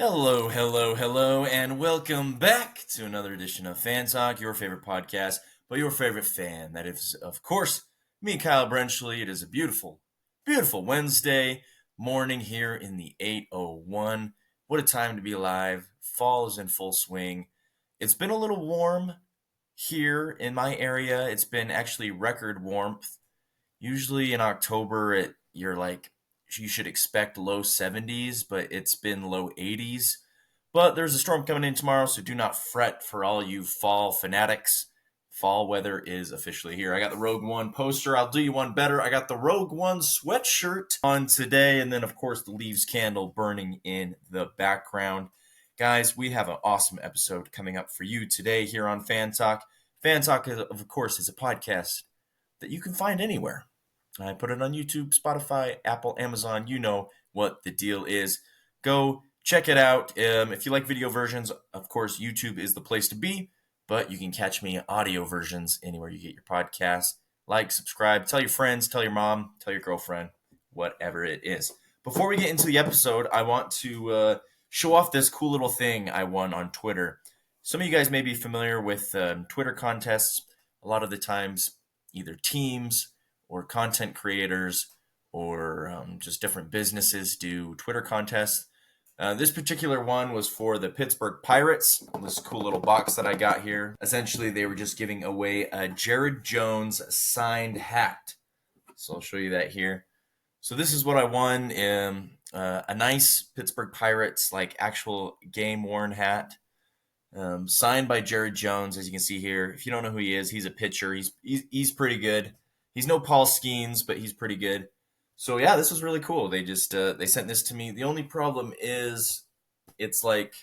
Hello, hello, hello, and welcome back to another edition of Fan Talk, your favorite podcast, but your favorite fan. That is, of course, me, Kyle Brenchley. It is a beautiful, beautiful Wednesday morning here in the 8:01. What a time to be alive. Fall is in full swing. It's been a little warm here in my area. It's been actually record warmth. Usually in October, you're like you should expect low 70s, but it's been low 80s. But there's a storm coming in tomorrow, so do not fret for all you fall fanatics. Fall weather is officially here. I got the Rogue One poster. I'll do you one better. I got the Rogue One sweatshirt on today, and then, of course, the Leaves candle burning in the background. Guys, we have an awesome episode coming up for you today here on Fan Talk. Fan Talk, of course, is a podcast that you can find anywhere. I put it on YouTube, Spotify, Apple, Amazon. You know what the deal is. Go check it out. If you like video versions, of course, YouTube is the place to be, but you can catch me audio versions anywhere you get your podcasts. Like, subscribe, tell your friends, tell your mom, tell your girlfriend, whatever it is. Before we get into the episode, I want to show off this cool little thing I won on Twitter. Some of you guys may be familiar with Twitter contests. A lot of the times, either teams or content creators or just different businesses do Twitter contests. This particular one was for the Pittsburgh Pirates. This cool little box that I got here. Essentially, they were just giving away a Jared Jones signed hat. So I'll show you that here. So this is what I won. A nice Pittsburgh Pirates, like actual game-worn hat. Signed by Jared Jones, as you can see here. If you don't know who he is, he's a pitcher. He's pretty good. He's no Paul Skeens, but he's pretty good. So yeah, this was really cool. They just they sent this to me. The only problem is it's like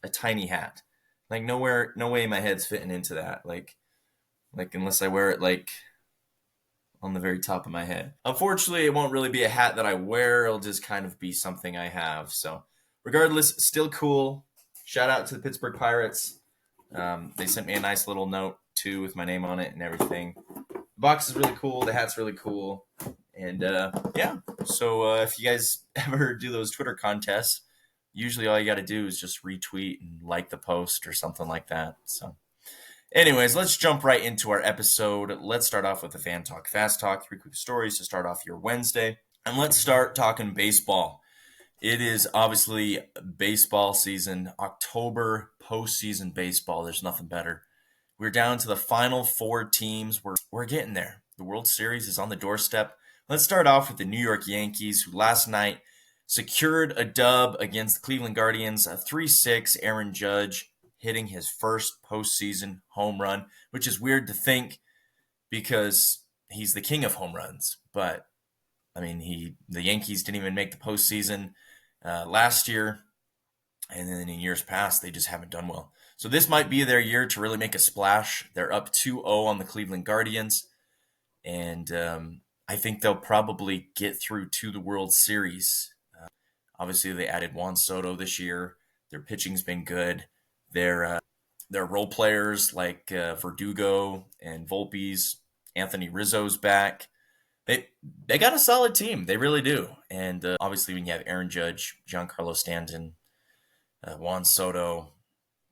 a tiny hat. Like no way my head's fitting into that. Like unless I wear it like on the very top of my head. Unfortunately, it won't really be a hat that I wear. It'll just kind of be something I have. So regardless, still cool. Shout out to the Pittsburgh Pirates. They sent me a nice little note too with my name on it and everything. The box is really cool. The hat's really cool. And yeah, so if you guys ever do those Twitter contests, usually all you got to do is just retweet and like the post or something like that. So anyways, let's jump right into our episode. Let's start off with the Fan Talk Fast Talk, 3 quick stories to start off your Wednesday. And let's start talking baseball. It is obviously baseball season, October postseason baseball. There's nothing better. We're down to the final 4 teams. We're getting there. The World Series is on the doorstep. Let's start off with the New York Yankees, who last night secured a dub against the Cleveland Guardians, a 3-6. Aaron Judge hitting his first postseason home run, which is weird to think because he's the king of home runs. But, I mean, the Yankees didn't even make the postseason last year, and then in years past, they just haven't done well. So this might be their year to really make a splash. They're up 2-0 on the Cleveland Guardians, and I think they'll probably get through to the World Series. Obviously, they added Juan Soto this year. Their pitching's been good. Their role players like Verdugo and Volpe's, Anthony Rizzo's back. They got a solid team. They really do. And obviously, when you have Aaron Judge, Giancarlo Stanton, Juan Soto,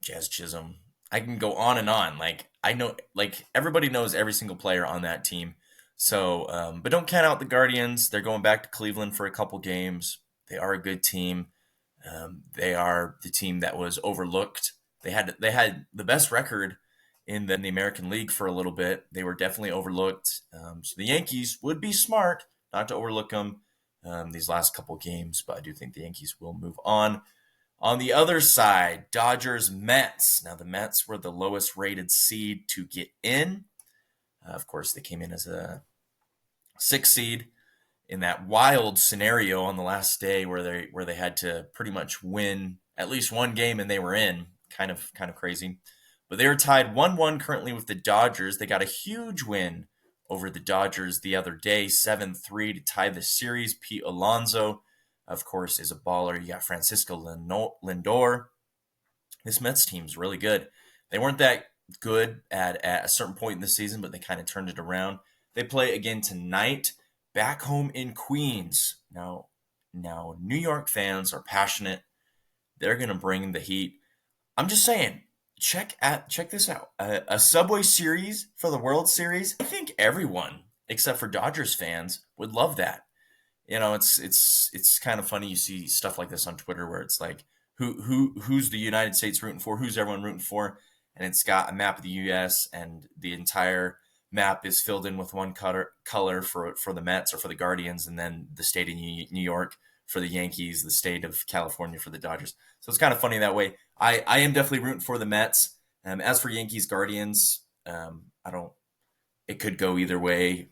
Jazz Chisholm, I can go on and on. Like I know, like everybody knows every single player on that team. So, but don't count out the Guardians. They're going back to Cleveland for a couple games. They are a good team. They are the team that was overlooked. They had the best record in the American League for a little bit. They were definitely overlooked. So the Yankees would be smart not to overlook them these last couple games, but I do think the Yankees will move on. On the other side, Dodgers, Mets. Now, the Mets were the lowest rated seed to get in. Of course, they came in as a 6th seed in that wild scenario on the last day where they had to pretty much win at least one game and they were in. Kind of crazy. But they are tied 1-1 currently with the Dodgers. They got a huge win over the Dodgers the other day, 7-3 to tie the series. Pete Alonso, of course, is a baller. You got Francisco Lindor. This Mets team's really good. They weren't that good at a certain point in the season, but they kind of turned it around. They play again tonight, back home in Queens. Now, New York fans are passionate. They're going to bring the heat. I'm just saying, check this out. A Subway Series for the World Series. I think everyone, except for Dodgers fans, would love that. It's kind of funny. You see stuff like this on Twitter where it's like, who's the United States rooting for? Who's everyone rooting for? And it's got a map of the U.S. and the entire map is filled in with one color for the Mets or for the Guardians, and then the state of New York for the Yankees, the state of California for the Dodgers. So it's kind of funny that way. I am definitely rooting for the Mets. As for Yankees Guardians, I don't. It could go either way.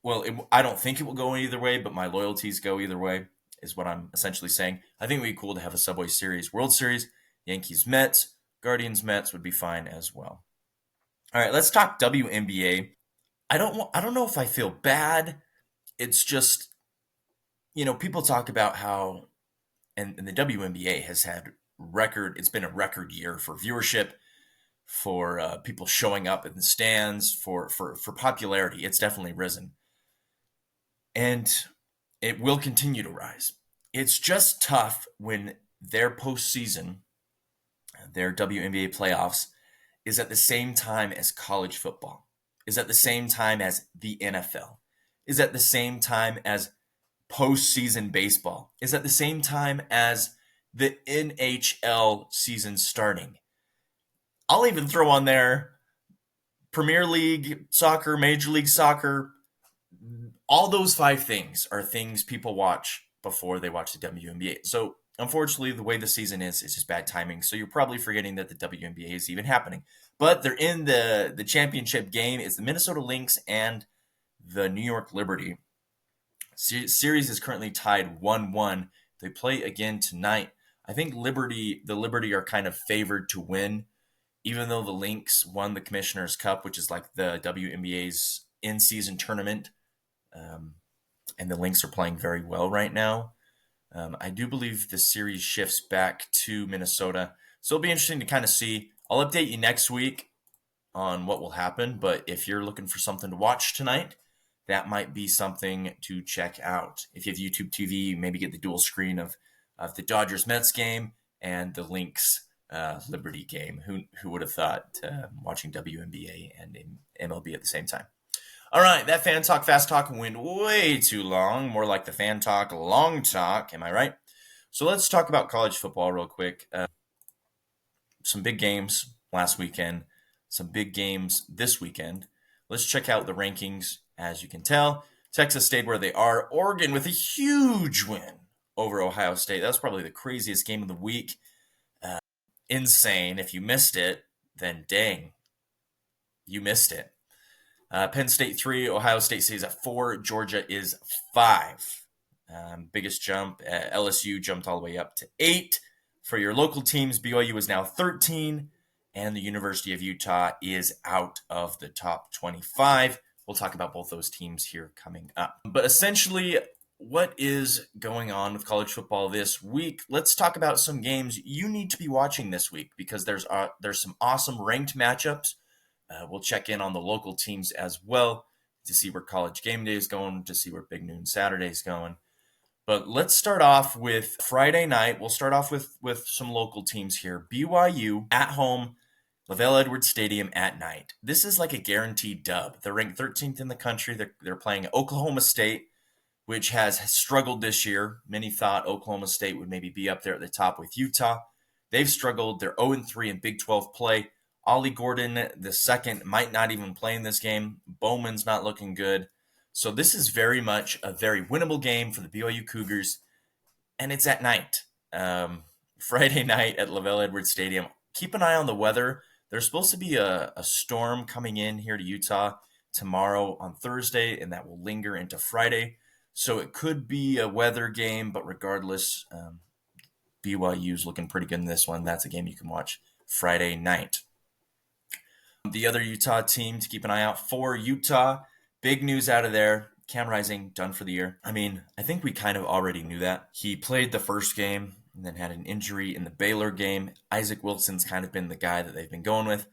Well, I don't think it will go either way, but my loyalties go either way, is what I'm essentially saying. I think it would be cool to have a Subway Series, World Series, Yankees Mets, Guardians Mets would be fine as well. All right, let's talk WNBA. I don't know if I feel bad. It's just, people talk about how and the WNBA has had it's been a record year for viewership, for people showing up in the stands, for popularity. It's definitely risen. And it will continue to rise. It's just tough when their postseason, their WNBA playoffs, is at the same time as college football, is at the same time as the NFL, is at the same time as postseason baseball, is at the same time as the NHL season starting. I'll even throw on there Premier League soccer, Major League Soccer. All those 5 things are things people watch before they watch the WNBA. So unfortunately, the way the season is just bad timing. So you're probably forgetting that the WNBA is even happening. But they're in the championship game. It's the Minnesota Lynx and the New York Liberty. Series is currently tied 1-1. They play again tonight. I think the Liberty are kind of favored to win, even though the Lynx won the Commissioner's Cup, which is like the WNBA's in-season tournament. And the Lynx are playing very well right now. I do believe the series shifts back to Minnesota. So it'll be interesting to kind of see. I'll update you next week on what will happen. But if you're looking for something to watch tonight, that might be something to check out. If you have YouTube TV, maybe get the dual screen of the Dodgers-Mets game and the Lynx Liberty game. Who would have thought watching WNBA and MLB at the same time? All right, that Fan Talk Fast Talk went way too long, more like the Fan Talk Long Talk, am I right? So let's talk about college football real quick. Some big games last weekend, some big games this weekend. Let's check out the rankings. As you can tell, Texas stayed where they are. Oregon with a huge win over Ohio State. That was probably the craziest game of the week. Insane. If you missed it, then dang, you missed it. Penn State 3, Ohio State stays at 4, Georgia is 5. Biggest jump, LSU jumped all the way up to 8. For your local teams, BYU is now 13, and the University of Utah is out of the top 25. We'll talk about both those teams here coming up. But essentially, what is going on with college football this week? Let's talk about some games you need to be watching this week, because there's some awesome ranked matchups. We'll check in on the local teams as well to see where College Game Day is going, to see where Big Noon Saturday is going. But let's start off with Friday night. We'll start off with some local teams here. BYU at home, LaVell Edwards Stadium at night. This is like a guaranteed dub. They're ranked 13th in the country. They're playing Oklahoma State, which has struggled this year. Many thought Oklahoma State would maybe be up there at the top with Utah. They've struggled. They're 0-3 in Big 12 play. Ollie Gordon, the second, might not even play in this game. Bowman's not looking good. So this is very much a very winnable game for the BYU Cougars, and it's at night. Friday night at LaVell Edwards Stadium. Keep an eye on the weather. There's supposed to be a storm coming in here to Utah tomorrow on Thursday, and that will linger into Friday. So it could be a weather game, but regardless, BYU's looking pretty good in this one. That's a game you can watch Friday night. The other Utah team to keep an eye out for, Utah. Big news out of there. Cam Rising done for the year. I mean, I think we kind of already knew that. He played the first game and then had an injury in the Baylor game. Isaac Wilson's kind of been the guy that they've been going with.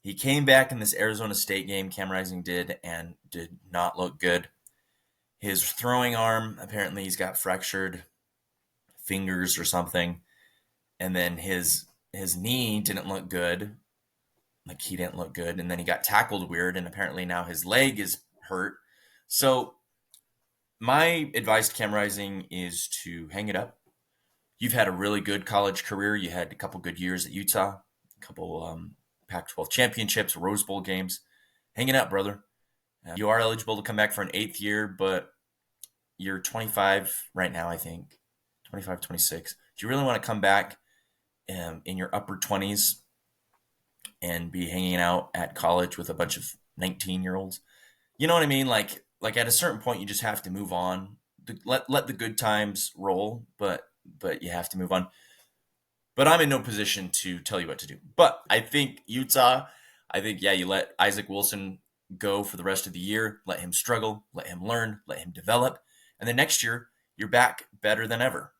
He came back in this Arizona State game, Cam Rising did, and did not look good. His throwing arm, apparently he's got fractured fingers or something. and then his knee didn't look good. Like, he didn't look good, and then he got tackled weird, and apparently now his leg is hurt. So my advice to Cam Rising is to hang it up. You've had a really good college career. You had a couple good years at Utah, a couple Pac-12 championships, Rose Bowl games. Hang it up, brother. You are eligible to come back for an 8th year, but you're 25 right now, I think. 25, 26. Do you really want to come back in your upper 20s and be hanging out at college with a bunch of 19-year-olds? You know what I mean? Like at a certain point, you just have to move on. Let the good times roll, but you have to move on. But I'm in no position to tell you what to do. But I think Utah, you let Isaac Wilson go for the rest of the year. Let him struggle. Let him learn. Let him develop. And then next year, you're back better than ever.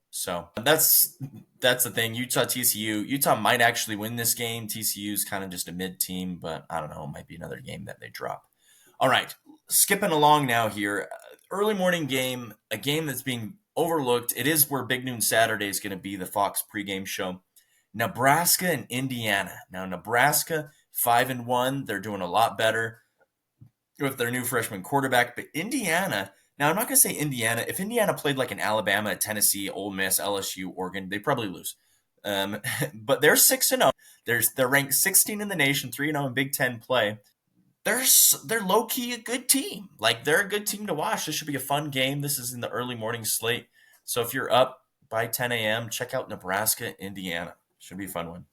So that's the thing. Utah, TCU. Utah might actually win this game. TCU is kind of just a mid team, but I don't know. It might be another game that they drop. All right, skipping along now here. Early morning game, a game that's being overlooked. It is where Big Noon Saturday is going to be the Fox pregame show. Nebraska and Indiana. Now, Nebraska 5-1. They're doing a lot better with their new freshman quarterback. But Indiana, now I'm not going to say Indiana. If Indiana played like an Alabama, Tennessee, Ole Miss, LSU, Oregon, they'd probably lose. But they're 6-0. They're ranked 16 in the nation, 3-0 in Big Ten play. They're low-key a good team. Like, they're a good team to watch. This should be a fun game. This is in the early morning slate. So if you're up by 10 a.m., check out Nebraska, Indiana. Should be a fun one.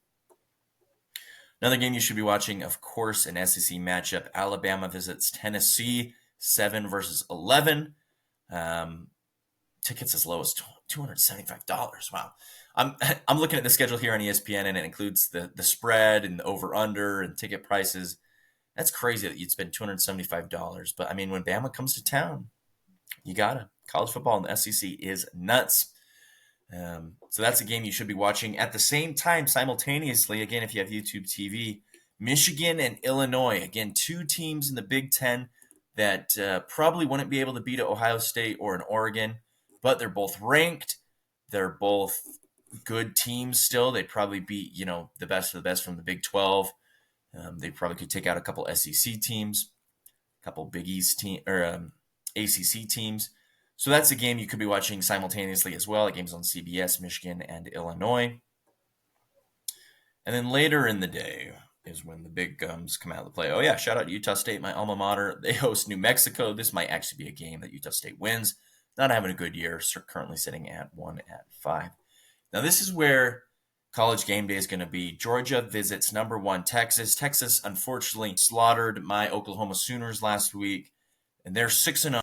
Another game you should be watching, of course, an SEC matchup. Alabama visits Tennessee, 7 versus 11. Tickets as low as $275. Wow. I'm looking at the schedule here on ESPN, and it includes the spread and the over-under and ticket prices. That's crazy that you'd spend $275. But, I mean, when Bama comes to town, you gotta. College football in the SEC is nuts. So that's a game you should be watching. At the same time, simultaneously, again, if you have YouTube TV, Michigan and Illinois. Again, 2 teams in the Big Ten that probably wouldn't be able to beat Ohio State or an Oregon, but they're both ranked. They're both good teams still. They'd probably beat, the best of the best from the Big 12. They probably could take out a couple SEC teams, a couple Big East team or ACC teams. So that's a game you could be watching simultaneously as well. The game's on CBS, Michigan and Illinois. And then later in the day is when the big guns come out of the play. Oh yeah, shout out to Utah State, my alma mater. They host New Mexico. This might actually be a game that Utah State wins. Not having a good year, currently sitting at 1-5. Now this is where College game day is going to be. Georgia visits number 1 Texas. Texas, unfortunately, slaughtered my Oklahoma Sooners last week, and they're 6-0.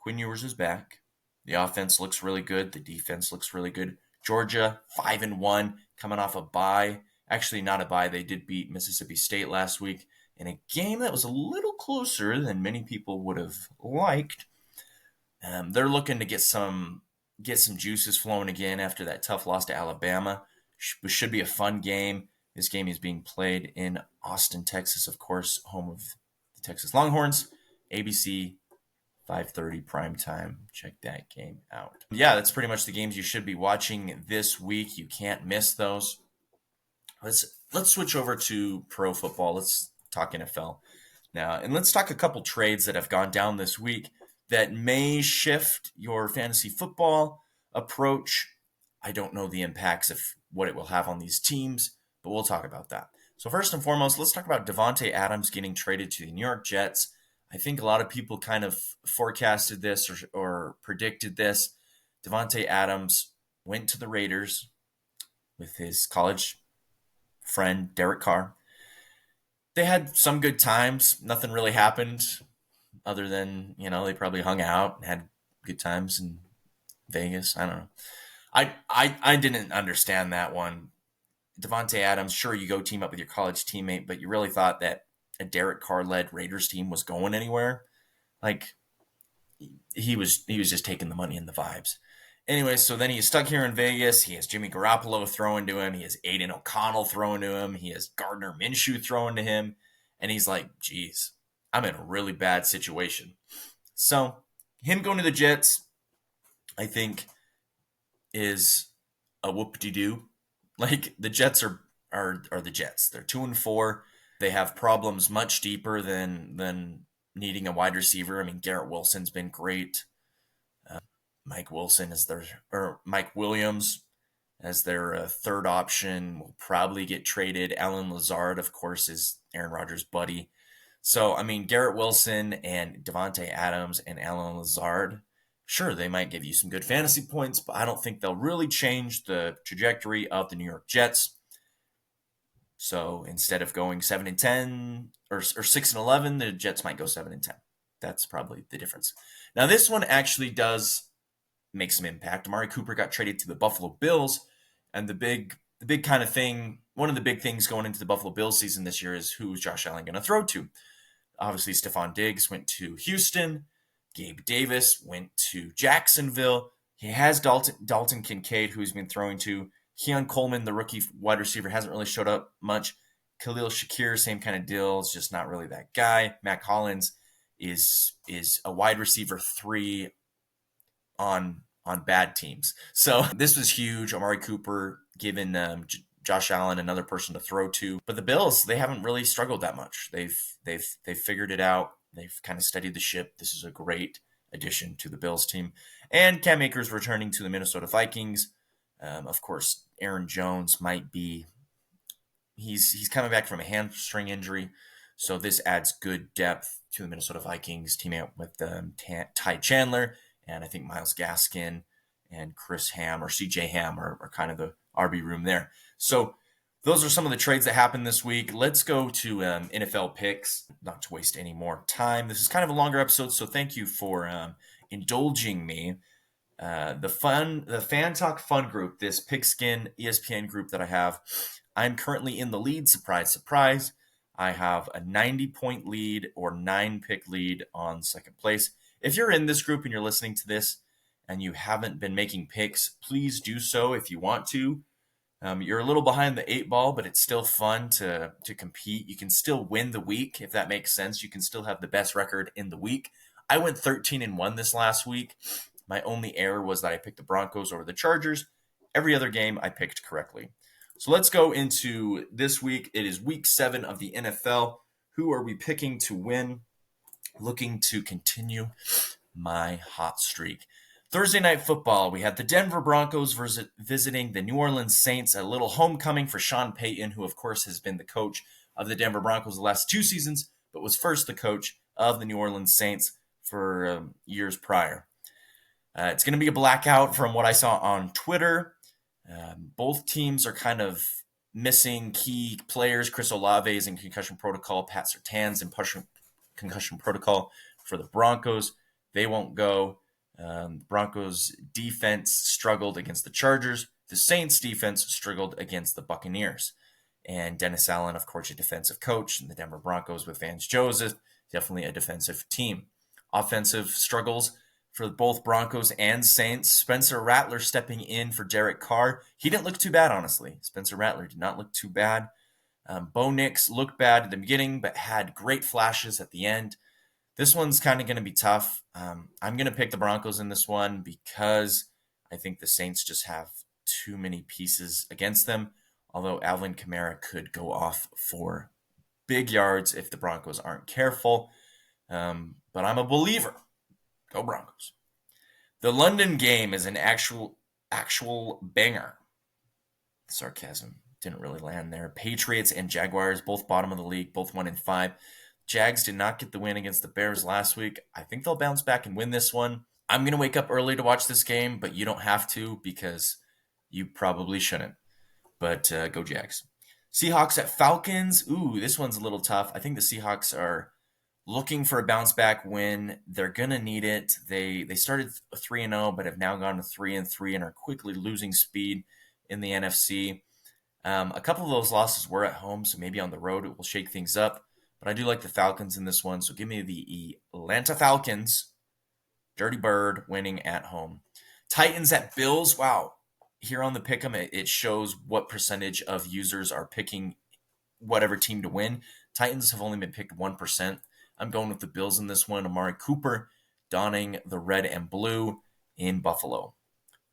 Quinn Ewers is back. The offense looks really good. The defense looks really good. Georgia, 5-1, coming off a bye. Actually, not a bye. They did beat Mississippi State last week in a game that was a little closer than many people would have liked. They're looking to get some juices flowing again after that tough loss to Alabama. Should be a fun game. This game is being played in Austin, Texas, of course, home of the Texas Longhorns. ABC, 5:30 prime time. Check that game out. Yeah, that's pretty much the games you should be watching this week. You can't miss those. Let's switch over to pro football. Let's talk NFL now, and let's talk a couple trades that have gone down this week that may shift your fantasy football approach. I don't know the impacts of what it will have on these teams, but we'll talk about that. So first and foremost, let's talk about Davante Adams getting traded to the New York Jets. I think a lot of people kind of forecasted this or predicted this. Davante Adams went to the Raiders with his college friend, Derek Carr. They had some good times. Nothing really happened other than, they probably hung out and had good times in Vegas. I don't know. I didn't understand that one. Davante Adams, sure, you go team up with your college teammate, but you really thought that a Derek Carr-led Raiders team was going anywhere? Like, he was just taking the money and the vibes. Anyway, so then he's stuck here in Vegas. He has Jimmy Garoppolo throwing to him. He has Aiden O'Connell throwing to him. He has Gardner Minshew throwing to him. And he's like, geez, I'm in a really bad situation. So him going to the Jets, I think, is a whoop-de-doo. Like, the Jets are the Jets. They're 2-4. They have problems much deeper than needing a wide receiver. I mean, Garrett Wilson's been great. Mike Williams as their third option will probably get traded. Alan Lazard, of course, is Aaron Rodgers' buddy. So, I mean, Garrett Wilson and Davante Adams and Alan Lazard, sure, they might give you some good fantasy points, but I don't think they'll really change the trajectory of the New York Jets. So instead of going 7-10 or 6-11, the Jets might go 7-10. That's probably the difference. Now, this one actually does make some impact. Amari Cooper got traded to the Buffalo Bills, and the big kind of thing, one of the big things going into the Buffalo Bills season this year is who is Josh Allen going to throw to? Obviously, Stephon Diggs went to Houston. Gabe Davis went to Jacksonville. He has Dalton Kincaid, who he's been throwing to. Keon Coleman, the rookie wide receiver, hasn't really showed up much. Khalil Shakir, same kind of deal. Is just not really that guy. Mac Hollins is a wide receiver 3 on bad teams. So this was huge. Amari Cooper giving Josh Allen another person to throw to. But the Bills, they haven't really struggled that much. They've figured it out. They've kind of steadied the ship. This is a great addition to the Bills team. And Cam Akers returning to the Minnesota Vikings. Of course, Aaron Jones might be. He's coming back from a hamstring injury, so this adds good depth to the Minnesota Vikings, teaming up with Ty Chandler, and I think Myles Gaskin and Chris Ham or CJ Ham are kind of the RB room there. So those are some of the trades that happened this week. Let's go to NFL picks, not to waste any more time. This is kind of a longer episode, so thank you for indulging me. The Fan Talk Fun group, this Pigskin ESPN group that I have, I'm currently in the lead. Surprise, surprise. I have a 90-point lead or 9-pick lead on second place. If you're in this group and you're listening to this and you haven't been making picks, please do so if you want to. You're a little behind the 8 ball, but it's still fun to compete. You can still win the week, if that makes sense. You can still have the best record in the week. I went 13-1 this last week. My only error was that I picked the Broncos over the Chargers. Every other game I picked correctly. So let's go into this week. It is week 7 of the NFL. Who are we picking to win? Looking to continue my hot streak. Thursday night football, we had the Denver Broncos visiting the New Orleans Saints, a little homecoming for Sean Payton, who of course has been the coach of the Denver Broncos the last 2 seasons, but was first the coach of the New Orleans Saints for years prior. It's going to be a blackout from what I saw on Twitter. Both teams are kind of missing key players. Chris Olave is in concussion protocol. Pat Surtain's in concussion protocol for the Broncos. They won't go. Broncos defense struggled against the Chargers. The Saints defense struggled against the Buccaneers. And Dennis Allen, of course, a defensive coach, and the Denver Broncos with Vance Joseph, definitely a defensive team. Offensive struggles for both Broncos and Saints. Spencer Rattler stepping in for Derek Carr. He didn't look too bad, honestly. Spencer Rattler did not look too bad. Bo Nix looked bad at the beginning, but had great flashes at the end. This one's kind of going to be tough. I'm going to pick the Broncos in this one because I think the Saints just have too many pieces against them, although Alvin Kamara could go off for big yards if the Broncos aren't careful. But I'm a believer. Go Broncos. The London game is an actual banger. Sarcasm didn't really land there. Patriots and Jaguars, both bottom of the league, both 1-5. Jags did not get the win against the Bears last week. I think they'll bounce back and win this one. I'm going to wake up early to watch this game, but you don't have to because you probably shouldn't. But go Jags. Seahawks at Falcons. Ooh, this one's a little tough. I think the Seahawks are looking for a bounce back win. They're going to need it. They started 3-0, but have now gone to 3-3 and are quickly losing speed in the NFC. A couple of those losses were at home, so maybe on the road it will shake things up. But I do like the Falcons in this one, so give me the Atlanta Falcons. Dirty Bird winning at home. Titans at Bills. Wow. Here on the Pick'em, it shows what percentage of users are picking whatever team to win. Titans have only been picked 1%. I'm going with the Bills in this one. Amari Cooper donning the red and blue in Buffalo.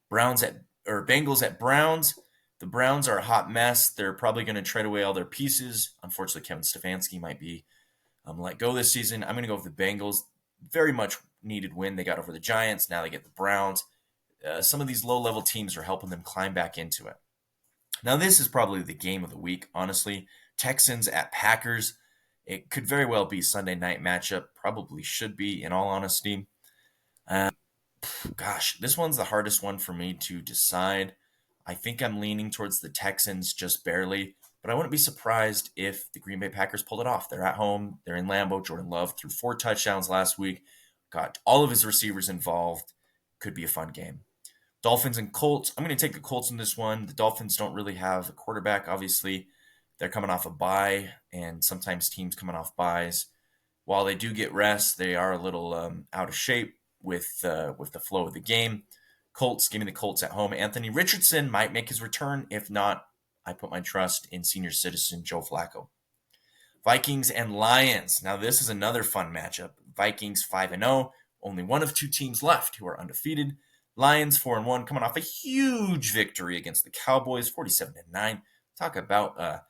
Browns Bengals at Browns. The Browns are a hot mess. They're probably going to trade away all their pieces. Unfortunately, Kevin Stefanski might be let go this season. I'm going to go with the Bengals. Very much needed win. They got over the Giants. Now they get the Browns. Some of these low-level teams are helping them climb back into it. Now, this is probably the game of the week, honestly. Texans at Packers. It could very well be Sunday night matchup. Probably should be, in all honesty. Gosh, this one's the hardest one for me to decide. I think I'm leaning towards the Texans just barely, but I wouldn't be surprised if the Green Bay Packers pulled it off. They're at home. They're in Lambeau. Jordan Love threw 4 touchdowns last week. Got all of his receivers involved. Could be a fun game. Dolphins and Colts. I'm going to take the Colts in this one. The Dolphins don't really have a quarterback, obviously. They're coming off a bye, and sometimes teams coming off byes, while they do get rest, they are a little out of shape with the flow of the game. Colts, give me the Colts at home. Anthony Richardson might make his return. If not, I put my trust in senior citizen Joe Flacco. Vikings and Lions. Now, this is another fun matchup. Vikings 5-0, only one of 2 teams left who are undefeated. Lions 4-1, coming off a huge victory against the Cowboys, 47-9. Talk about a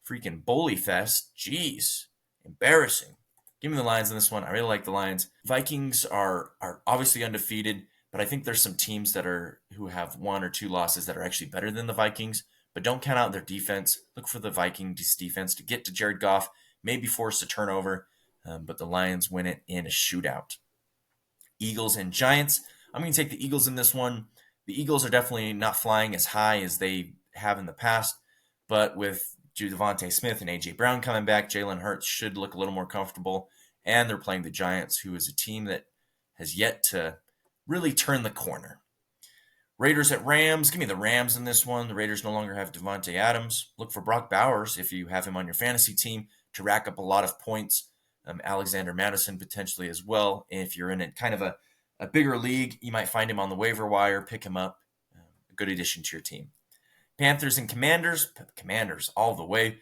freaking bully fest. Jeez, embarrassing. Give me the Lions in this one. I really like the Lions. Vikings are obviously undefeated, but I think there's some teams who have 1 or 2 losses that are actually better than the Vikings. But don't count out their defense. Look for the Vikings defense to get to Jared Goff, maybe force a turnover, but the Lions win it in a shootout. Eagles and Giants. I'm going to take the Eagles in this one. The Eagles are definitely not flying as high as they have in the past, but with Davante Smith and A.J. Brown coming back, Jalen Hurts should look a little more comfortable, and they're playing the Giants, who is a team that has yet to really turn the corner. Raiders at Rams. Give me the Rams in this one. The Raiders no longer have Davante Adams. Look for Brock Bowers, if you have him on your fantasy team, to rack up a lot of points. Alexander Madison potentially as well. And if you're in a kind of a bigger league, you might find him on the waiver wire, pick him up. A good addition to your team. Panthers and Commanders. Commanders all the way.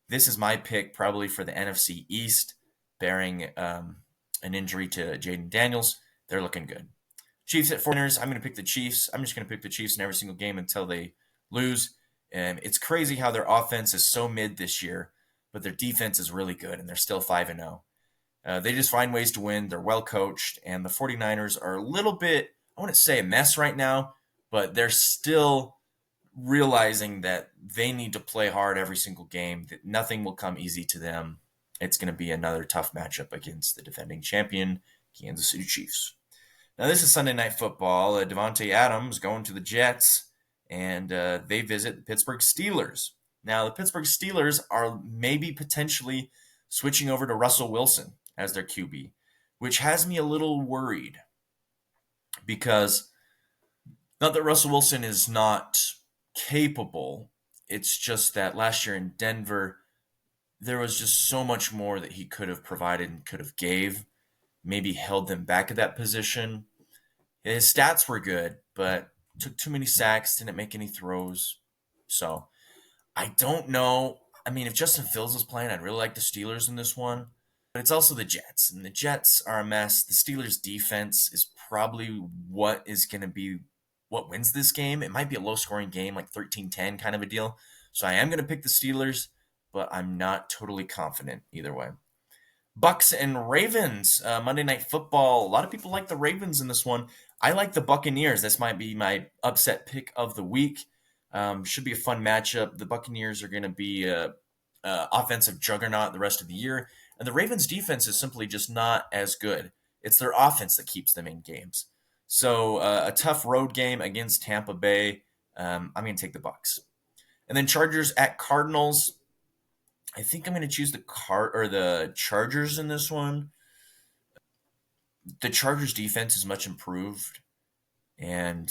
This is my pick probably for the NFC East, bearing an injury to Jaden Daniels. They're looking good. Chiefs at 49ers. I'm going to pick the Chiefs. I'm just going to pick the Chiefs in every single game until they lose. And it's crazy how their offense is so mid this year, but their defense is really good, and they're still 5-0. They just find ways to win. They're well coached, and the 49ers are a little bit, I wouldn't say a mess right now, but they're still realizing that they need to play hard every single game, that nothing will come easy to them. It's going to be another tough matchup against the defending champion, Kansas City Chiefs. Now, this is Sunday Night Football. Davante Adams going to the Jets, and they visit the Pittsburgh Steelers. Now, the Pittsburgh Steelers are maybe potentially switching over to Russell Wilson as their QB, which has me a little worried because not that Russell Wilson is not capable, it's just that last year in Denver, there was just so much more that he could have provided and could have gave, maybe held them back at that position. His stats were good, but took too many sacks, didn't make any throws. So I don't know. I mean, if Justin Fields was playing, I'd really like the Steelers in this one. But it's also the Jets, and the Jets are a mess. The Steelers' defense is probably what is going to be what wins this game. It might be a low-scoring game, like 13-10 kind of a deal. So I am going to pick the Steelers, but I'm not totally confident either way. Bucks and Ravens, Monday Night Football. A lot of people like the Ravens in this one. I like the Buccaneers. This might be my upset pick of the week. Should be a fun matchup. The Buccaneers are going to be an offensive juggernaut the rest of the year. And the Ravens' defense is simply just not as good. It's their offense that keeps them in games. So a tough road game against Tampa Bay. I'm going to take the Bucks. And then Chargers at Cardinals. I think I'm going to choose the Chargers in this one. The Chargers' defense is much improved. And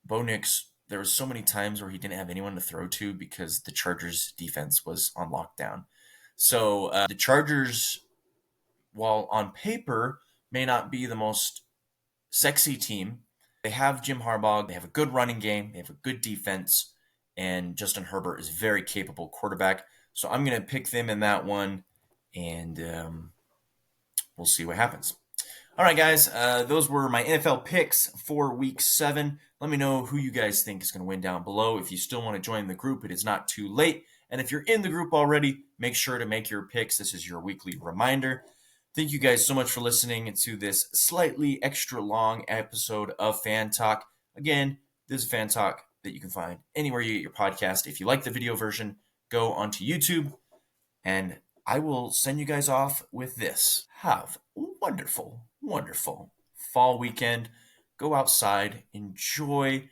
Bo Nix, there were so many times where he didn't have anyone to throw to because the Chargers' defense was on lockdown. So the Chargers, while on paper may not be the most sexy team, they have Jim Harbaugh, they have a good running game, they have a good defense, and Justin Herbert is a very capable quarterback. So I'm going to pick them in that one, and we'll see what happens. All right, guys, those were my NFL picks for Week 7. Let me know who you guys think is going to win down below. If you still want to join the group, it is not too late. And if you're in the group already, make sure to make your picks. This is your weekly reminder. Thank you guys so much for listening to this slightly extra long episode of Fan Talk. Again, this is Fan Talk that you can find anywhere you get your podcast. If you like the video version, go onto YouTube, and I will send you guys off with this. Have a wonderful, wonderful fall weekend. Go outside, enjoy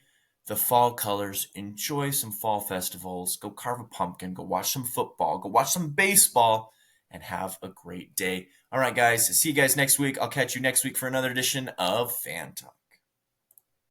the fall colors, enjoy some fall festivals, go carve a pumpkin, go watch some football, go watch some baseball, and have a great day. All right, guys, see you guys next week. I'll catch you next week for another edition of Fan Talk.